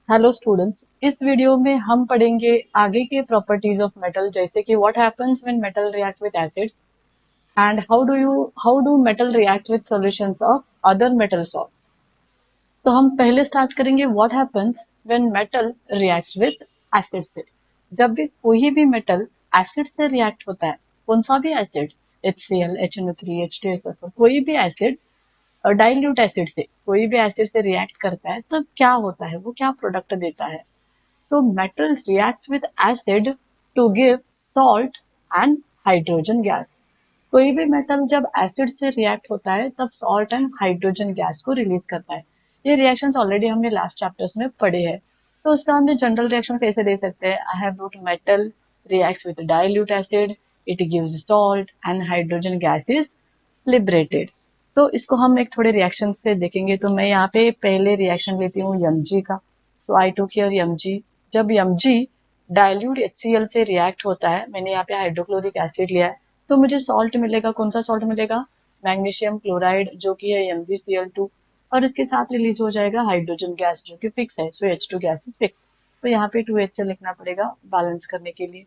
Hello students, इस video में हम पढ़ेंगे आगे के प्रॉपर्टीज ऑफ मेटल, जैसे कि what happens when metal reacts with acids and how do metal react with solutions of other metal salts. तो हम पहले स्टार्ट करेंगे what happens when metal reacts with acid से। जब भी कोई भी मेटल एसिड से रिएक्ट होता है, कौन सा भी एसिड, HCl, HNO3, H2SO4, कोई भी एसिड और डाइल्यूट एसिड से, कोई भी एसिड से रिएक्ट करता है, तब क्या होता है, वो क्या प्रोडक्ट देता है। So metals reacts with acid to give salt and hydrogen gas. कोई भी मेटल जब एसिड से रिएक्ट होता है तब सॉल्ट एंड हाइड्रोजन गैस को रिलीज करता है। ये रिएक्शंस ऑलरेडी हमने लास्ट चैप्टर्स में पढ़े हैं। तो उसका हमने जनरल रिएक्शन कैसे दे सकते हैं। I have road metal reacts with dilute acid, it gives salt and hydrogen gas is liberated. तो इसको हम एक थोड़े रिएक्शन से देखेंगे। तो मैं यहाँ पे पहले रिएक्शन लेती हूँ Mg का। तो आई टुक हियर Mg। जब Mg डाइल्यूट HCl से रिएक्ट होता है, मैंने यहाँ पे हाइड्रोक्लोरिक एसिड लिया है, तो मुझे सॉल्ट मिलेगा। कौन सा सॉल्ट मिलेगा? मैग्नीशियम क्लोराइड, जो कि है MgCl2। और इसके साथ रिलीज हो जाएगा हाइड्रोजन गैस, जो कि फिक्स है, सो H2 गैस इज फिक्स। तो यहाँ पे 2H लिखना पड़ेगा बैलेंस करने के लिए।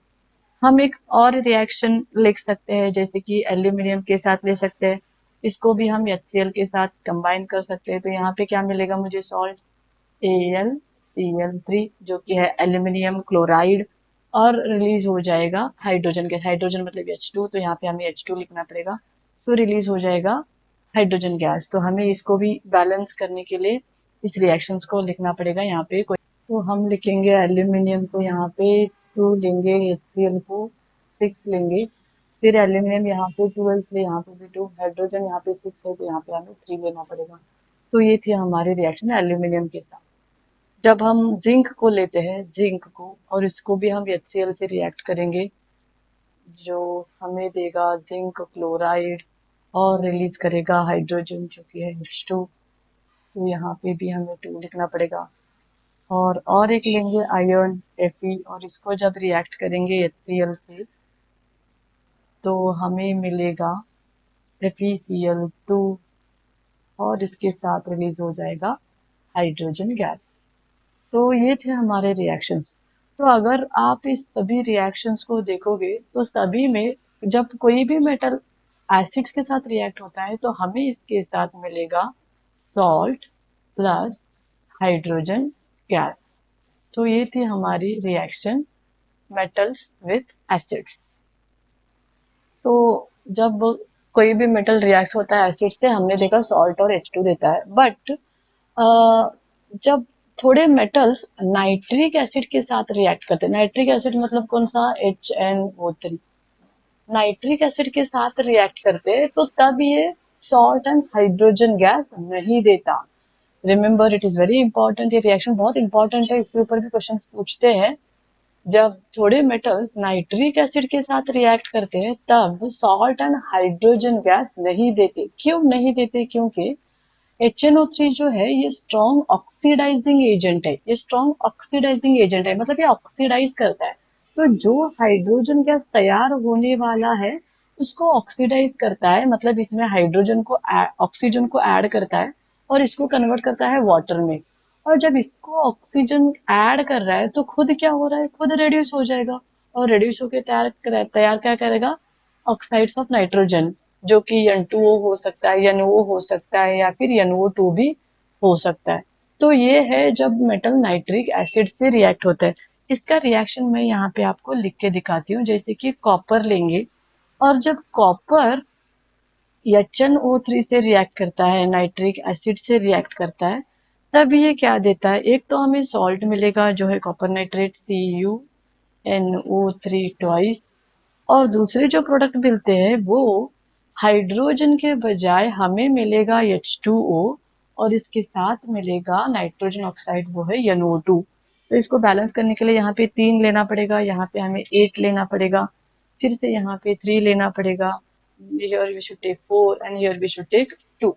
हम एक और रिएक्शन लिख सकते हैं, जैसे कि एल्यूमिनियम के साथ ले सकते हैं। इसको भी हम HCl के साथ कंबाइन कर सकते हैं। तो यहाँ पे क्या मिलेगा मुझे? सॉल्ट AlCl3, जो कि है एल्यूमिनियम क्लोराइड। और रिलीज हो जाएगा हाइड्रोजन गैस। हाइड्रोजन मतलब H2, तो यहाँ पे हमें H2 लिखना पड़ेगा। तो रिलीज हो जाएगा हाइड्रोजन गैस। तो हमें इसको भी बैलेंस करने के लिए इस रिएक्शंस को लिखना पड़ेगा यहाँ पे। तो हम लिखेंगे एल्यूमिनियम को यहाँ पे 2 लेंगे, HCl को 6 लेंगे, फिर एल्यूमिनियम यहाँ पे 12, इसलिए यहाँ पे भी 2, हाइड्रोजन यहाँ पे 6 है, तो यहाँ पे हमें 3 लेना पड़ेगा। तो ये थी हमारी रिएक्शन एल्यूमिनियम के साथ। जब हम जिंक को लेते हैं, जिंक को, और इसको भी हम HCl से रिएक्ट करेंगे, जो हमें देगा जिंक क्लोराइड और रिलीज करेगा हाइड्रोजन, जो कि है H2। तो यहाँ पे भी हमें 2 लिखना पड़ेगा। और एक लेंगे आयरन Fe, और इसको जब रिएक्ट करेंगे HCl से, तो हमें मिलेगा FeCl2, और इसके साथ रिलीज हो जाएगा हाइड्रोजन गैस। तो ये थे हमारे रिएक्शंस। तो अगर आप इस सभी रिएक्शंस को देखोगे, तो सभी में जब कोई भी मेटल एसिड्स के साथ रिएक्ट होता है, तो हमें इसके साथ मिलेगा सॉल्ट प्लस हाइड्रोजन गैस। तो ये थी हमारी रिएक्शन मेटल्स विथ एसिड्स। तो जब कोई भी मेटल रिएक्ट होता है एसिड से, हमने देखा सॉल्ट और H2 देता है। बट जब थोड़े मेटल्स नाइट्रिक एसिड के साथ रिएक्ट करते हैं, नाइट्रिक एसिड मतलब कौन सा? HNO3। नाइट्रिक एसिड के साथ रिएक्ट करते हैं, तो तब ये सॉल्ट एंड हाइड्रोजन गैस नहीं देता। Remember, it is very important. ये रिएक्शन बहुत इंपॉर्टेंट है, इसके ऊपर भी क्वेश्चन पूछते हैं। जब थोड़े मेटल्स नाइट्रिक एसिड के साथ रिएक्ट करते हैं, तब सॉल्ट एंड हाइड्रोजन गैस नहीं देते। क्यों नहीं देते? क्योंकि HNO3 जो है, ये स्ट्रॉन्ग ऑक्सीडाइजिंग एजेंट है। ये स्ट्रॉन्ग ऑक्सीडाइजिंग एजेंट है, मतलब ये ऑक्सीडाइज करता है। तो जो हाइड्रोजन गैस तैयार होने वाला है, उसको ऑक्सीडाइज करता है, मतलब इसमें हाइड्रोजन को ऑक्सीजन को ऐड करता है, और इसको कन्वर्ट करता है वाटर में। और जब इसको ऑक्सीजन ऐड कर रहा है, तो खुद क्या हो रहा है? खुद रेड्यूस हो जाएगा। और रेड्यूस होकर तैयार तैयार क्या करेगा? ऑक्साइड्स ऑफ नाइट्रोजन, जो कि N2O हो सकता है, NO हो सकता है, या फिर NO2 भी हो सकता है। तो ये है जब मेटल नाइट्रिक एसिड से रिएक्ट होता है। इसका रिएक्शन मैं यहाँ पे आपको लिख के दिखाती हूँ। जैसे कि कॉपर लेंगे, और जब कॉपर HNO3 से रिएक्ट करता है, नाइट्रिक एसिड से रिएक्ट करता है, तब ये क्या देता है? एक तो हमें सॉल्ट मिलेगा, जो है कॉपर नाइट्रेट CuNO3 ट्वाइस। और दूसरे जो प्रोडक्ट मिलते हैं, वो हाइड्रोजन के बजाय हमें मिलेगा H2O, और इसके साथ मिलेगा नाइट्रोजन ऑक्साइड, वो है NO2। तो इसको बैलेंस करने के लिए यहाँ पे 3 लेना पड़ेगा, यहाँ पे हमें 8 लेना पड़ेगा, फिर से यहाँ पे 3 लेना पड़ेगा। Here we should take 4 and here we should take 2।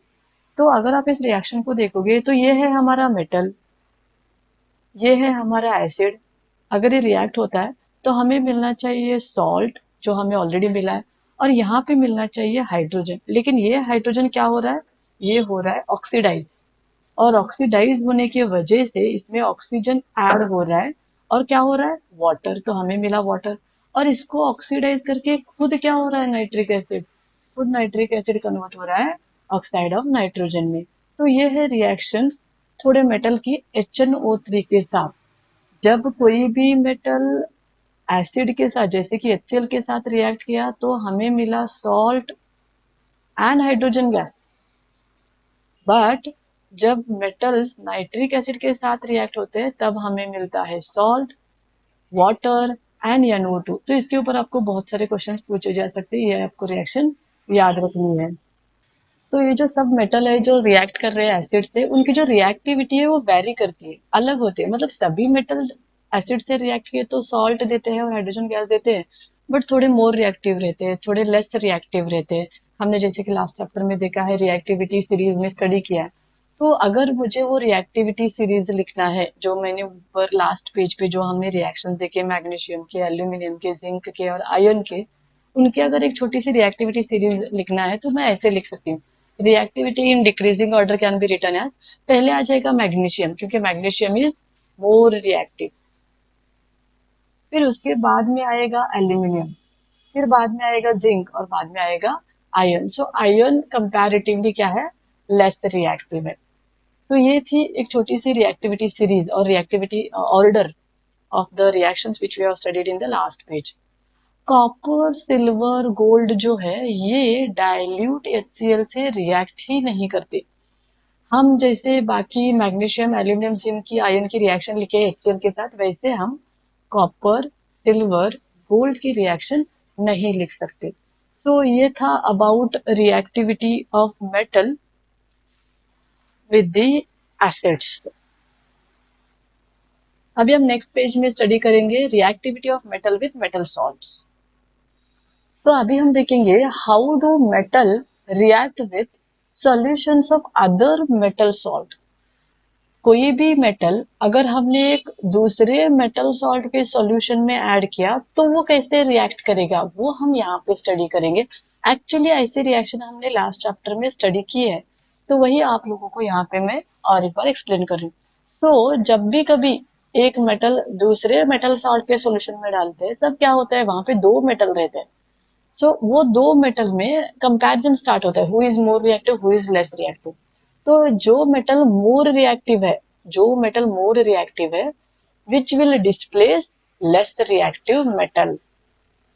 तो अगर आप इस रिएक्शन को देखोगे, तो ये है हमारा मेटल, ये है हमारा एसिड। अगर ये रिएक्ट होता है, तो हमें मिलना चाहिए सॉल्ट, जो हमें ऑलरेडी मिला है, और यहाँ पे मिलना चाहिए हाइड्रोजन। लेकिन ये हाइड्रोजन क्या हो रहा है? ये हो रहा है ऑक्सीडाइज। और ऑक्सीडाइज होने की वजह से इसमें ऑक्सीजन ऐड हो रहा है और क्या हो रहा है, वाटर, तो हमें मिला वाटर। और इसको ऑक्सीडाइज करके खुद क्या हो रहा है, नाइट्रिक एसिड, खुद नाइट्रिक एसिड कन्वर्ट हो रहा है ऑक्साइड ऑफ नाइट्रोजन में। तो ये है रिएक्शंस थोड़े मेटल की HNO3 के साथ। जब कोई भी मेटल एसिड के साथ जैसे कि HCl के साथ रिएक्ट किया तो हमें मिला salt and hydrogen gas. But जब मेटल्स नाइट्रिक एसिड के साथ रिएक्ट होते हैं तब हमें मिलता है सॉल्ट, वाटर एंड NO2। तो इसके ऊपर आपको बहुत सारे क्वेश्चंस पूछे जा सकते हैं, ये आपको रिएक्शन याद रखनी है। तो ये जो सब मेटल है जो रिएक्ट कर रहे हैं एसिड से, उनकी जो रिएक्टिविटी है वो वेरी करती है, अलग होती है। मतलब सभी मेटल एसिड से रिएक्ट किए तो सॉल्ट देते हैं और हाइड्रोजन गैस देते हैं, बट थोड़े मोर रिएक्टिव रहते हैं, थोड़े लेस रिएक्टिव रहते हैं। हमने जैसे कि लास्ट चैप्टर में देखा है, रिएक्टिविटी सीरीज में स्टडी किया है। तो अगर मुझे वो रिएक्टिविटी सीरीज लिखना है, जो मैंने ऊपर लास्ट पेज पे जो हमने रिएक्शन देखे मैग्नीशियम के, एल्यूमिनियम के, जिंक के और आयरन के, उनके अगर एक छोटी सी रिएक्टिविटी सीरीज लिखना है तो मैं ऐसे लिख सकती हूँ। Reactivity in decreasing order can be written as, पहले आ जाएगा मैग्नीशियम क्योंकि मैग्नीशियम इज मोर रिएक्टिव, फिर उसके बाद में आएगा एल्यूमिनियम, फिर बाद में आएगा जिंक और बाद में आएगा आयरन। सो आयरन कंपैरेटिवली क्या है, लेस रिएक्टिव है। तो ये थी एक छोटी सी रिएक्टिविटी सीरीज और reactivity order of the reactions which we have studied in the last page. Copper, silver, gold जो है ये डाइल्यूट HCl से रिएक्ट ही नहीं करते। हम जैसे बाकी मैग्नीशियम, एल्यूमिनियम, जिंक की, आयरन की रिएक्शन लिखे HCl के साथ, वैसे हम कॉपर, सिल्वर, गोल्ड की रिएक्शन नहीं लिख सकते। तो ये था about reactivity of metal with the acids. अभी हम नेक्स्ट पेज में स्टडी करेंगे reactivity of metal with metal salts. तो अभी हम देखेंगे how do metal react with solutions of other metal salt. कोई भी मेटल अगर हमने एक दूसरे मेटल सॉल्ट के सॉल्यूशन में ऐड किया तो वो कैसे रिएक्ट करेगा, वो हम यहाँ पे स्टडी करेंगे। एक्चुअली ऐसी रिएक्शन हमने लास्ट चैप्टर में स्टडी की है, तो वही आप लोगों को यहाँ पे मैं और एक बार एक्सप्लेन कर रही हूँ। तो जब भी कभी एक मेटल दूसरे मेटल सॉल्ट के सॉल्यूशन में डालते हैं तब क्या होता है, वहां पे दो मेटल रहते हैं। सो वो दो मेटल में कंपैरिजन स्टार्ट होता है, who is more reactive, who is less reactive. तो जो मेटल मोर रिएक्टिव है, जो मेटल मोर रिएक्टिव है which will displace less reactive metal.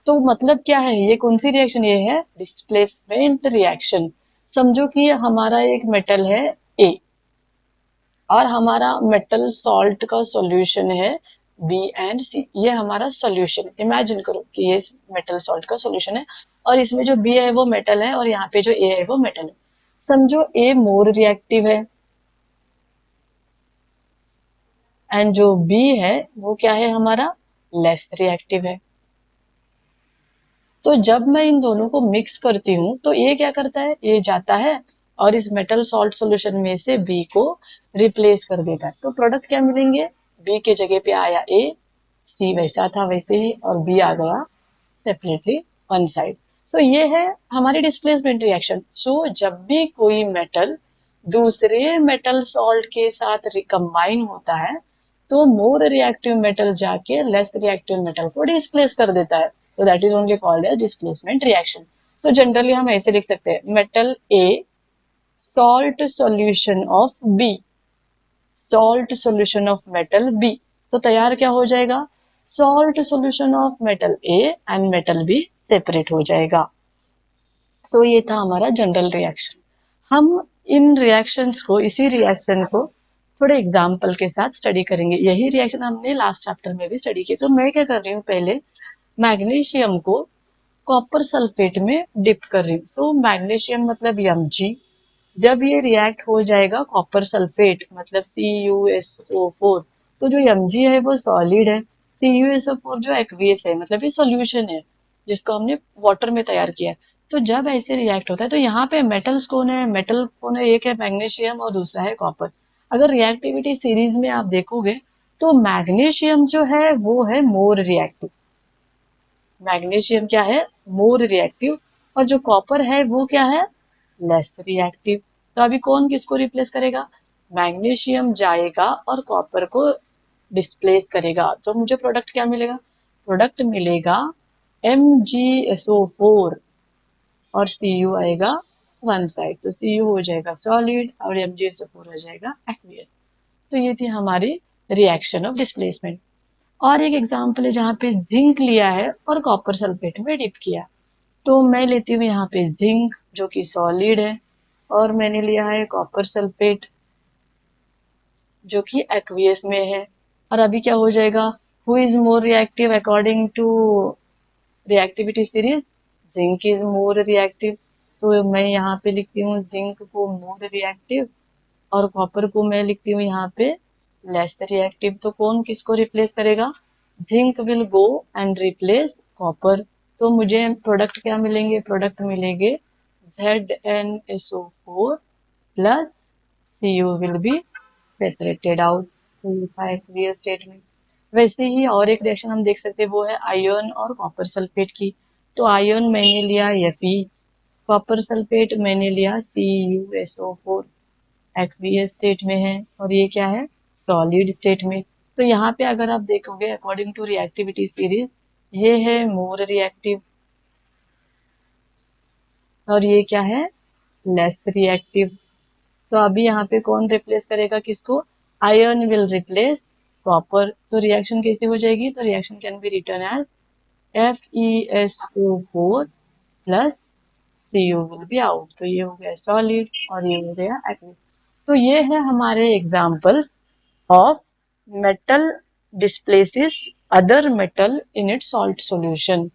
तो मतलब क्या है, ये कौन सी रिएक्शन, ये है डिस्प्लेसमेंट रिएक्शन। समझो कि हमारा एक मेटल है ए और हमारा मेटल सॉल्ट का सॉल्यूशन है B and C। ये हमारा सॉल्यूशन, इमेजिन करो कि ये मेटल सॉल्ट का सॉल्यूशन है और इसमें जो B है वो मेटल है और यहाँ पे जो A है वो मेटल है। समझो A मोर रिएक्टिव है एंड जो B है वो क्या है, हमारा लेस रिएक्टिव है। तो जब मैं इन दोनों को मिक्स करती हूँ तो ये क्या करता है, ये जाता है और इस मेटल सॉल्ट सॉल्यूशन में से B को रिप्लेस कर देता है। तो प्रोडक्ट क्या मिलेंगे, B के जगह पे आया A, C वैसा था वैसे ही और B आ गया सेपरेटली वन साइड। तो ये है हमारी डिस्प्लेसमेंट रिएक्शन। सो जब भी कोई मेटल दूसरे मेटल सॉल्ट के साथ रिकम्बाइन होता है तो मोर रिएक्टिव मेटल जाके लेस रिएक्टिव मेटल को डिस्प्लेस कर देता है। So that is only called as displacement reaction. तो जनरली हम ऐसे लिख सकते हैं, metal A salt solution of B, salt solution of metal B। तो तैयार क्या हो जाएगा, salt solution of metal A and metal B separate हो जाएगा। तो ये था हमारा जनरल रिएक्शन। हम इन रिएक्शंस को, इसी रिएक्शन को थोड़े एग्जाम्पल के साथ स्टडी करेंगे। यही रिएक्शन हमने लास्ट चैप्टर में भी स्टडी की। तो मैं क्या कर रही हूँ, पहले मैग्नीशियम को कॉपर सल्फेट में डिप कर रही हूँ। तो मैग्नीशियम मतलब Mg, जब ये रिएक्ट हो जाएगा कॉपर सल्फेट मतलब CuSO4, तो जो Mg है वो सॉलिड है, CuSO4 जो एक्वियस है मतलब ये सॉल्यूशन है जिसको हमने वाटर में तैयार किया है। तो जब ऐसे रिएक्ट होता है तो यहाँ पे मेटल्स कौन है, मेटल कौन है, एक है मैग्नीशियम और दूसरा है कॉपर। अगर रिएक्टिविटी सीरीज में आप देखोगे तो मैग्नीशियम जो है वो है मोर रिएक्टिव, मैग्नीशियम क्या है, मोर रिएक्टिव, और जो कॉपर है वो क्या है, लेस रिएक्टिव। तो अभी कौन किसको रिप्लेस करेगा, मैग्नीशियम जाएगा और कॉपर को डिस्प्लेस करेगा, तो मुझे प्रोडक्ट क्या मिलेगा? प्रोडक्ट मिलेगा MgSO4 और Cu आएगा वन साइड, तो Cu हो जाएगा सॉलिड और MgSO4 हो जाएगा एक्वियस। तो ये थी हमारी रिएक्शन ऑफ डिस्प्लेसमेंट। और एक एग्जांपल है जहाँ पे जिंक लिया है और कॉपर सल्फेट में डिप किया। तो मैं लेती हूँ यहाँ पे जिंक जो कि सॉलिड है, और मैंने लिया है कॉपर सल्फेट जो कि एक्वियस में है। और अभी क्या हो जाएगा? Who is more reactive according to reactivity series? Zinc is more reactive. तो मैं यहाँ पे लिखती हूँ जिंक को मोर रिएक्टिव और कॉपर को मैं लिखती हूँ यहाँ पे लेस रिएक्टिव। तो कौन किसको रिप्लेस करेगा? Zinc will go and replace copper. तो मुझे प्रोडक्ट क्या मिलेंगे? प्रोडक्ट मिलेंगे ZnSO4 plus Cu will be separated out. तो ये था एक्वियस स्टेट में। वैसे ही और एक रिएक्शन हम देख सकते हैं, वो है आयरन और कॉपर सल्फेट की। तो आयरन मैंने लिया Fe, कॉपर सल्फेट मैंने लिया CuSO4, एक्वियस स्टेट में है, और ये क्या है? सॉलिड स्टेट में। तो यहाँ पे अगर आप देखोगे अकॉर्डिंग टू रिएक्टिविटी सीरीज, ये है मोर रिएक्टिव और ये क्या है? Less reactive. तो अभी यहाँ पे कौन रिप्लेस करेगा किसको? Iron will replace copper. तो रिएक्शन कैसे हो जाएगी? तो reaction can be written as FeSO4 plus Cu will be out. तो ये हो गया सॉलिड और ये हो गया एक्वियस। तो ये है हमारे examples of metal displaces other metal in its salt solution.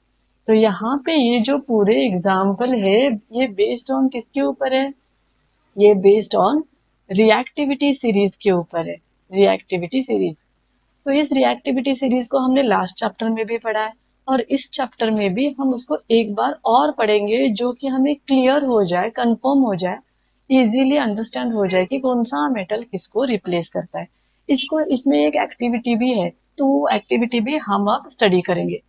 तो यहाँ पे ये जो पूरे एग्जाम्पल है, ये बेस्ड ऑन किसके ऊपर है? ये बेस्ड ऑन रिएक्टिविटी सीरीज के ऊपर है। Reactivity series. तो इस रिएक्टिविटी सीरीज को हमने लास्ट चैप्टर में भी पढ़ा है, और इस चैप्टर में भी हम उसको एक बार और पढ़ेंगे, जो कि हमें क्लियर हो जाए, कंफर्म हो जाए, इजीली अंडरस्टैंड हो जाए कि कौन सा मेटल किसको रिप्लेस करता है। इसको इसमें एक एक्टिविटी भी है, तो वो एक्टिविटी भी हम अब स्टडी करेंगे।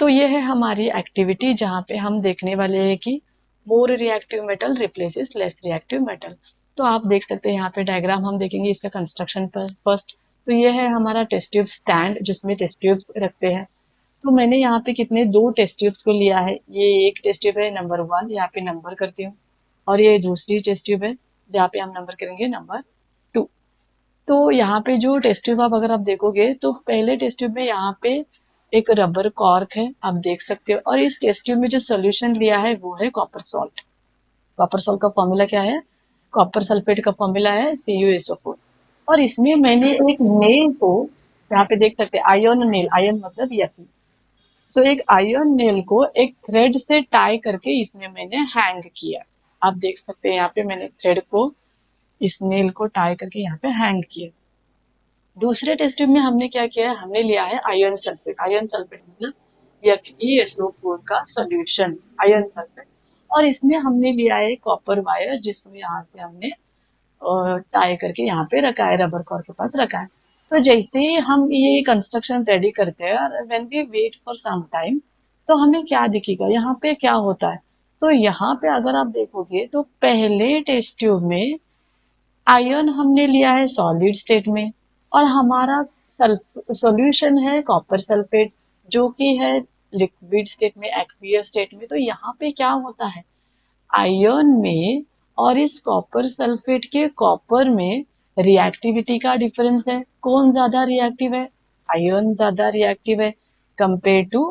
तो ये है हमारी एक्टिविटी जहाँ पे हम देखने वाले हैं कि more reactive metal replaces less reactive metal. तो आप देख सकते हैं यहाँ पे डायग्राम हम देखेंगे इसका कंस्ट्रक्शन पर फर्स्ट। तो ये है हमारा टेस्ट ट्यूब स्टैंड जिसमें टेस्ट ट्यूब्स रखते हैं। तो मैंने यहाँ पे कितने दो टेस्ट ट्यूब्स को लिया है। ये एक टेस्ट ट्यूब है नंबर 1, यहाँ पे नंबर करती हूँ, और ये दूसरी टेस्ट ट्यूब है जहाँ पे हम नंबर करेंगे नंबर 2। तो यहाँ पे जो टेस्ट ट्यूब आप अगर आप देखोगे तो पहले टेस्ट ट्यूब में यहाँ पे एक रबर कॉर्क है, आप देख सकते हो, और इस टेस्ट ट्यूब में जो सोल्यूशन लिया है वो है कॉपर सॉल्ट। कॉपर सॉल्ट का फॉर्मूला क्या है? कॉपर सल्फेट का फॉर्मूला है CuSO4। और इसमें मैंने एक नेल को, यहाँ पे देख सकते हैं आयरन नेल, आयरन मतलब Fe। सो एक आयरन नेल को एक थ्रेड से टाई करके इसमें मैंने हैंग किया। आप देख सकते हैं यहाँ पे मैंने थ्रेड को, इस नेल को टाई करके यहाँ पे हैंग किया। दूसरे टेस्ट ट्यूब में हमने क्या किया है? हमने लिया है आयरन सल्फेट। आयरन सल्फेट मतलब FeSO4 का सॉल्यूशन, आयरन सल्फेट। और इसमें हमने लिया है कॉपर वायर जिसमें यहाँ पे हमने टाई करके यहाँ पे रखा है, रबर कॉर के पास रखा है। तो जैसे ही हम ये कंस्ट्रक्शन रेडी करते हैं और when we wait for some time, तो हमें क्या दिखेगा? यहाँ पे क्या होता है? तो यहाँ पे अगर आप देखोगे तो पहले टेस्ट ट्यूब में आयरन हमने लिया है सॉलिड स्टेट में, और हमारा सॉल्यूशन है कॉपर सल्फेट जो कि है लिक्विड स्टेट में, एक्वियस स्टेट में। तो यहाँ पे क्या होता है? आयरन में और इस कॉपर सल्फेट के कॉपर में रिएक्टिविटी का डिफरेंस है। कौन ज्यादा रिएक्टिव है? आयरन ज्यादा रिएक्टिव है कंपेयर टू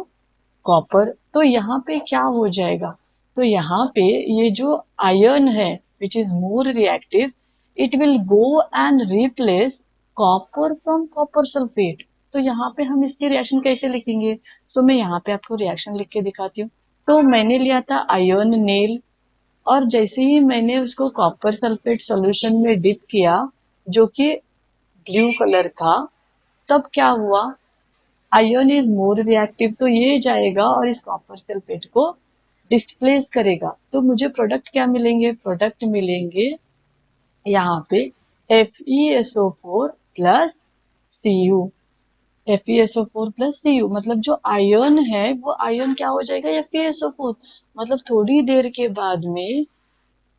कॉपर। तो यहाँ पे क्या हो जाएगा? तो यहाँ पे ये जो आयरन है which is more reactive, it will go and replace copper from copper sulphate. तो यहाँ पे हम इसकी रिएक्शन कैसे लिखेंगे? सो मैं यहाँ पे आपको रिएक्शन लिख के दिखाती हूँ। तो मैंने लिया था आयरन नेल, और जैसे ही मैंने उसको कॉपर सल्फेट सॉल्यूशन में डिप किया जो कि ब्लू कलर था, तब क्या हुआ? आयरन इज मोर रिएक्टिव, तो ये जाएगा और इस कॉपर सल्फेट को डिस्प्लेस करेगा। तो मुझे प्रोडक्ट क्या मिलेंगे? प्रोडक्ट मिलेंगे यहाँ पे FeSO4 plus Cu। FeSO4 plus Cu मतलब जो आयरन है वो आयरन क्या हो जाएगा? FeSO4। मतलब थोड़ी देर के बाद में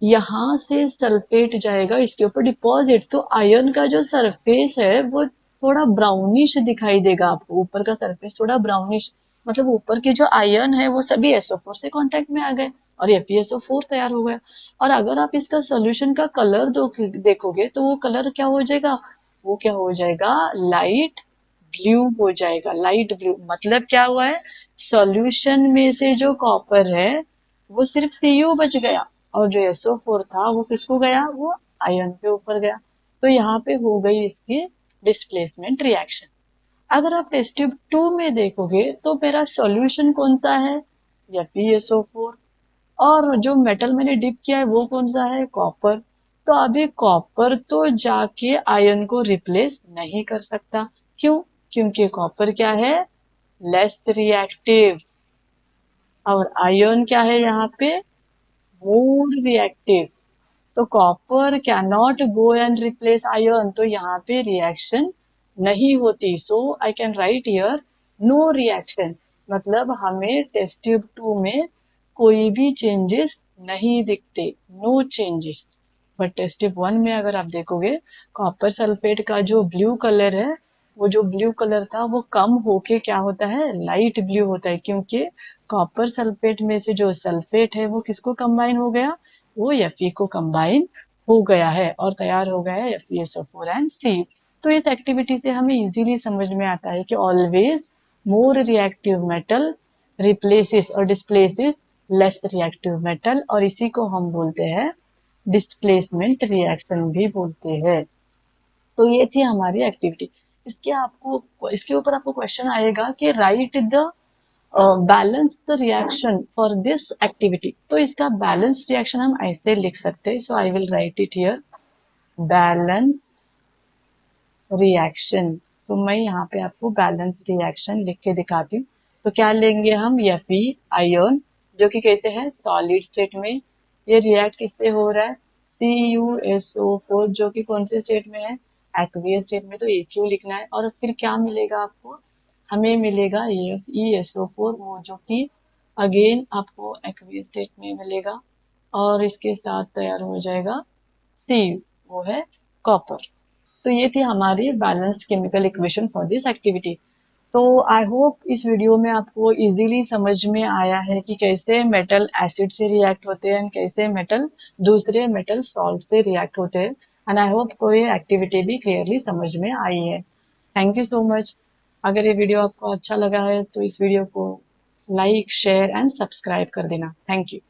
यहाँ से सल्फेट जाएगा इसके ऊपर डिपॉजिट। तो आयन का जो सरफेस है वो थोड़ा ब्राउनिश दिखाई देगा आपको, ऊपर का सरफेस थोड़ा ब्राउनिश, मतलब ऊपर के जो आयन है वो सभी SO4 से कांटेक्ट में आ गए और FeSO4 तैयार हो गया। और अगर आप इसका सॉल्यूशन का कलर देखोगे तो वो कलर क्या हो जाएगा, वो क्या हो जाएगा, लाइट ब्लू हो जाएगा। लाइट ब्लू मतलब क्या हुआ है, सॉल्यूशन में से जो कॉपर है वो सिर्फ Cu बच गया और जो SO4 था वो किसको गया, वो आयन के ऊपर गया। तो यहाँ पे हो गई इसकी डिस्प्लेसमेंट रिएक्शन। अगर आप टेस्ट ट्यूब 2 में देखोगे तो मेरा सॉल्यूशन कौन सा है, FeSO4, और जो मेटल मैंने डिप किया है वो कौन सा है, कॉपर। तो अभी कॉपर तो जाके आयन को रिप्लेस नहीं कर सकता, क्यों, क्योंकि कॉपर क्या है, लेस रिएक्टिव, और आयन क्या है यहाँ पे, मोर रिएक्टिव। तो copper can not go and replace ion, तो यहाँ पे रिएक्शन नहीं होती। So I can write here no reaction, मतलब हमें टेस्ट ट्यूब 2 में कोई भी चेंजेस नहीं दिखते, no changes. But test tube 1 में अगर आप देखोगे कॉपर सल्फेट का जो ब्लू कलर है, वो जो ब्लू कलर था वो कम होके क्या होता है, लाइट ब्लू होता है, क्योंकि कॉपर सल्फेट में से जो सल्फेट है वो किसको कंबाइन हो गया, वो Fe को कंबाइन हो गया है और तैयार हो गया है FeSO4 एंड C। तो इस एक्टिविटी से हमें इजीली समझ में आता है कि always more reactive metal replaces और डिस्प्लेसेस लेस रिएक्टिव मेटल, और इसी को हम बोलते हैं डिस्प्लेसमेंट रिएक्शन भी बोलते हैं। तो ये थी हमारी एक्टिविटी। इसके ऊपर आपको क्वेश्चन आएगा कि write the balance the reaction for this activity. तो इसका बैलेंस रिएक्शन हम ऐसे लिख सकते हैं, so I will write it here, balance reaction. तो मैं यहाँ पे आपको बैलेंस रिएक्शन लिख के दिखाती हूँ। तो क्या लेंगे हम, Fe आयन जो कि कैसे है, सॉलिड स्टेट में, ये रिएक्ट किससे हो रहा है, CuSO4 जो कि कौन से स्टेट में है, एक्वियस स्टेट में, तो AQ लिखना है। और फिर क्या मिलेगा आपको, हमें मिलेगा FeSO4 वो जो कि अगेन आपको एक्वियस स्टेट में मिलेगा, और इसके साथ तैयार हो जाएगा Cu, वो है कॉपर। तो ये थी हमारी balanced chemical equation for this activity. तो आई होप इस वीडियो में आपको इजीली समझ में आया है कि कैसे मेटल एसिड से रिएक्ट होते हैं, कैसे मेटल दूसरे मेटल सॉल्ट से रिएक्ट होते हैं, एंड आई होप कोई एक्टिविटी भी क्लियरली समझ में आई है। Thank you so much. अगर ये वीडियो आपको अच्छा लगा है तो इस वीडियो को लाइक शेयर एंड सब्सक्राइब कर देना। Thank you.